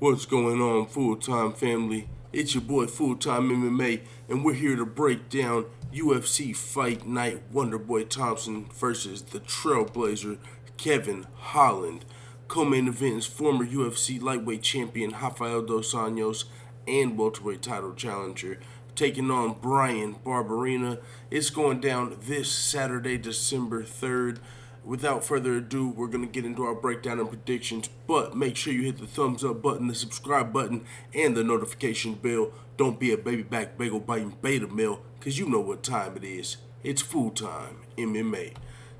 What's going on, Full-Time family? It's your boy Full-Time MMA, and we're here to break down UFC Fight Night Wonderboy Thompson versus the Trailblazer Kevin Holland. Co-main event is former UFC lightweight champion Rafael dos Anjos and welterweight title challenger taking on Bryan Barberena. It's going down this Saturday, December 3rd. Without further ado, we're going to get into our breakdown and predictions, but make sure you hit the thumbs up button, the subscribe button, and the notification bell. Don't be a baby back bagel biting beta male, because you know what time it is. It's full-time MMA.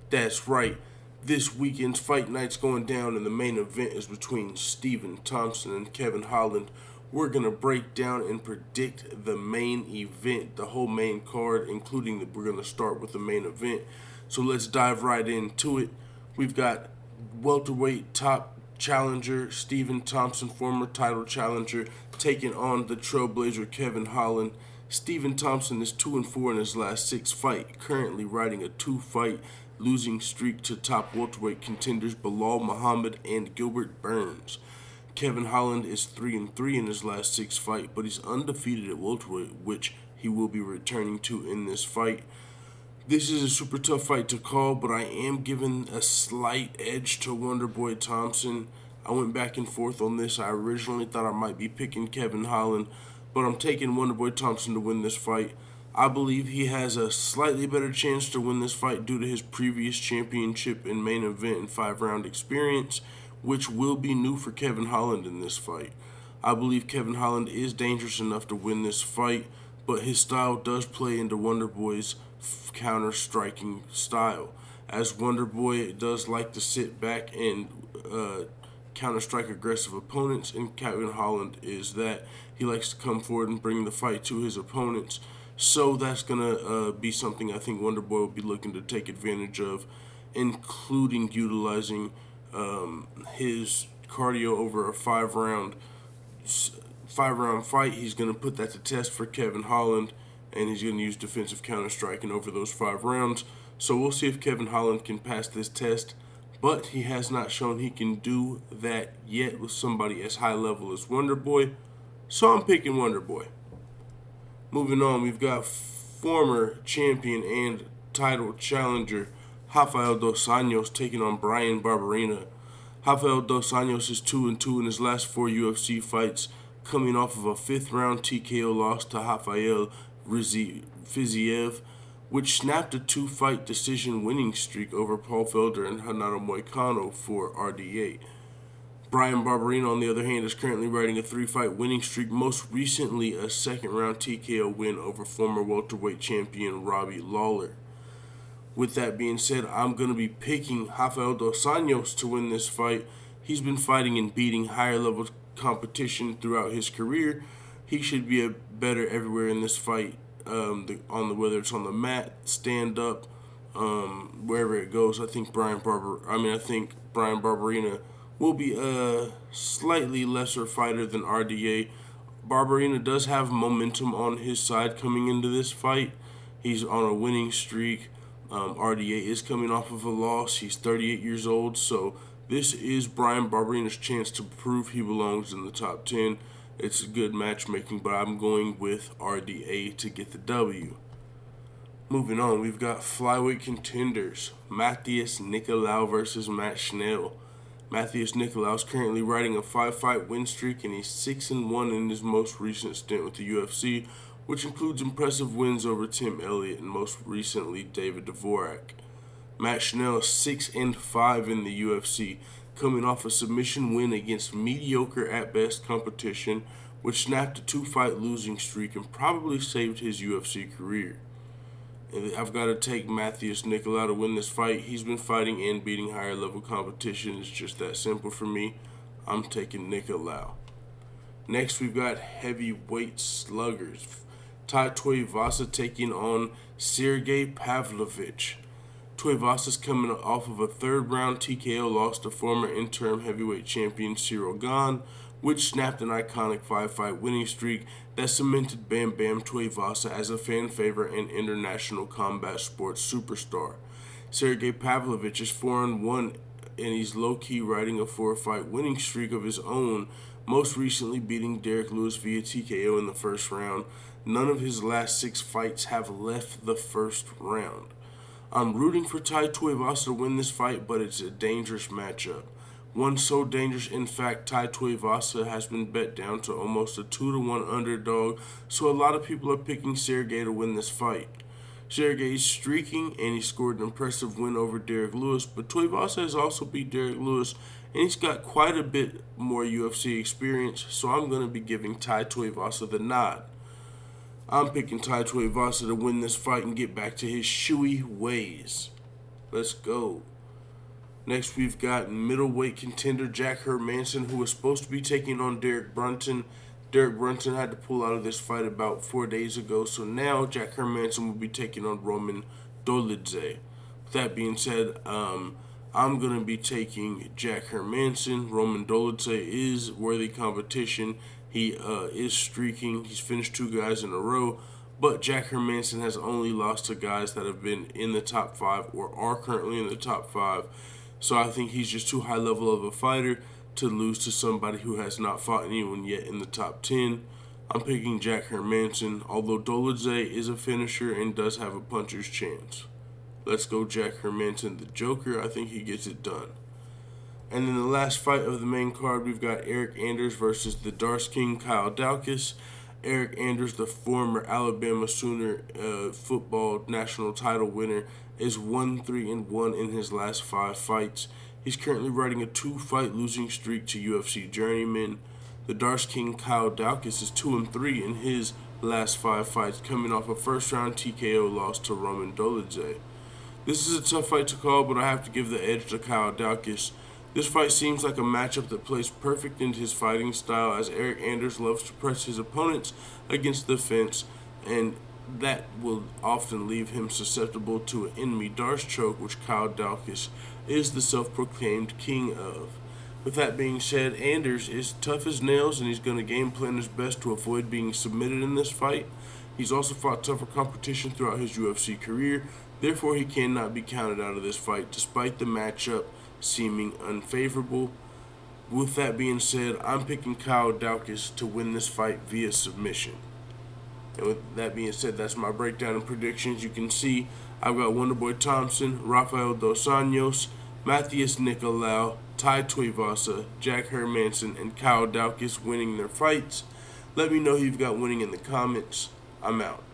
That's right. This weekend's fight night's going down, and the main event is between Stephen Thompson and Kevin Holland. We're going to break down and predict the main event, the whole main card, we're going to start with the main event. So let's dive right into it. We've got welterweight top challenger Stephen Thompson, former title challenger, taking on the Trailblazer Kevin Holland. Stephen Thompson is 2-4 in his last 6 fights, currently riding a 2-fight losing streak to top welterweight contenders Bilal Muhammad and Gilbert Burns. Kevin Holland is 3-3 in his last 6 fights, but he's undefeated at welterweight, which he will be returning to in this fight. This is a super tough fight to call, but I am giving a slight edge to Wonderboy Thompson. I went back and forth on this. I originally thought I might be picking Kevin Holland, but I'm taking Wonderboy Thompson to win this fight. I believe he has a slightly better chance to win this fight due to his previous championship and main event and 5-round experience, which will be new for Kevin Holland in this fight. I believe Kevin Holland is dangerous enough to win this fight, but his style does play into Wonderboy's counter-striking style, as Wonderboy does like to sit back and counter-strike aggressive opponents, and Kevin Holland is that. He likes to come forward and bring the fight to his opponents, so that's going to be something I think Wonderboy will be looking to take advantage of, including utilizing his cardio over a 5-round fight. He's going to put that to test for Kevin Holland, and he's going to use defensive counter-striking over those 5 rounds. So we'll see if Kevin Holland can pass this test, but he has not shown he can do that yet with somebody as high level as Wonderboy, so I'm picking Wonderboy. Moving on, we've got former champion and title challenger Rafael dos Anjos taking on Bryan Barberena. Rafael dos Anjos is 2-2 in his last 4 UFC fights, coming off of a 5th-round TKO loss to Rafael Fiziev, which snapped a 2-fight decision winning streak over Paul Felder and Renato Moicano for RDA. Bryan Barberena, on the other hand, is currently riding a 3-fight winning streak, most recently a 2nd-round TKO win over former welterweight champion Robbie Lawler. With that being said, I'm going to be picking Rafael dos Anjos to win this fight. He's been fighting and beating higher-level competition throughout his career. He should be better everywhere in this fight, whether it's on the mat, stand up, wherever it goes. I think Bryan Barberena will be a slightly lesser fighter than RDA. Barberena does have momentum on his side coming into this fight. He's on a winning streak. RDA is coming off of a loss. He's 38 years old, so this is Bryan Barberena's chance to prove he belongs in the top 10. It's good matchmaking, but I'm going with RDA to get the W. Moving on, we've got flyweight contenders Matheus Nicolau versus Matt Schnell. Matheus Nicolau is currently riding a 5-fight win streak, and he's 6-1 in his most recent stint with the UFC, which includes impressive wins over Tim Elliott and most recently David Dvorak. Matt Schnell is 6-5 in the UFC, coming off a submission win against mediocre at best competition, which snapped a 2-fight losing streak and probably saved his UFC career. And I've got to take Matheus Nicolau to win this fight. He's been fighting and beating higher level competition. It's just that simple for me. I'm taking Nicolau. Next, we've got heavyweight sluggers. Tai Tuivasa taking on Sergey Pavlovich. Tuivasa's coming off of a 3rd-round TKO loss to former interim heavyweight champion Cyril Gane, which snapped an iconic 5-fight winning streak that cemented Bam Bam Tuivasa as a fan favorite and international combat sports superstar. Sergey Pavlovich is 4-1 and he's low-key riding a 4-fight winning streak of his own, most recently beating Derek Lewis via TKO in the first round. None of his last 6 fights have left the first round. I'm rooting for Tai Tuivasa to win this fight, but it's a dangerous matchup. One so dangerous, in fact, Tai Tuivasa has been bet down to almost a 2-1 underdog, so a lot of people are picking Sergey to win this fight. Sergey is streaking, and he scored an impressive win over Derek Lewis, but Tuivasa has also beat Derek Lewis, and he's got quite a bit more UFC experience, so I'm going to be giving Tai Tuivasa the nod. I'm picking Tai Tuivasa to win this fight and get back to his shoey ways. Let's go. Next, we've got middleweight contender Jack Hermansson, who was supposed to be taking on Derek Brunson. Derek Brunson had to pull out of this fight about 4 days ago, so now Jack Hermansson will be taking on Roman Dolidze. With that being said, I'm going to be taking Jack Hermansson. Roman Dolidze is worthy competition. He is streaking. He's finished 2 guys in a row. But Jack Hermansson has only lost to guys that have been in the top 5 or are currently in the top 5. So I think he's just too high level of a fighter to lose to somebody who has not fought anyone yet in the top 10. I'm picking Jack Hermansson, although Dolidze is a finisher and does have a puncher's chance. Let's go Jack Hermansson, the Joker. I think he gets it done. And then the last fight of the main card, we've got Eric Anders versus the Darce King, Kyle Daukaus. Eric Anders, the former Alabama Sooner football national title winner, is 1-3-1 in his last 5 fights. He's currently riding a 2-fight losing streak to UFC journeyman. The Darce King, Kyle Daukaus, is 2-3 in his last 5 fights, coming off a first-round TKO loss to Roman Dolidze. This is a tough fight to call, but I have to give the edge to Kyle Daukaus. This fight seems like a matchup that plays perfect into his fighting style, as Eric Anders loves to press his opponents against the fence, and that will often leave him susceptible to an enemy Darce choke, which Kyle Daukaus is the self-proclaimed king of. With that being said, Anders is tough as nails, and he's going to game plan his best to avoid being submitted in this fight. He's also fought tougher competition throughout his UFC career, therefore he cannot be counted out of this fight, despite the matchup seeming unfavorable. With that being said, I'm picking Kyle Daukaus to win this fight via submission. And with that being said, that's my breakdown and predictions. You can see I've got Wonderboy Thompson, Rafael Dos Anjos, Matheus Nicolau, Tai Tuivasa, Jack Hermansson, and Kyle Daukaus winning their fights. Let me know who you've got winning in the comments. I'm out.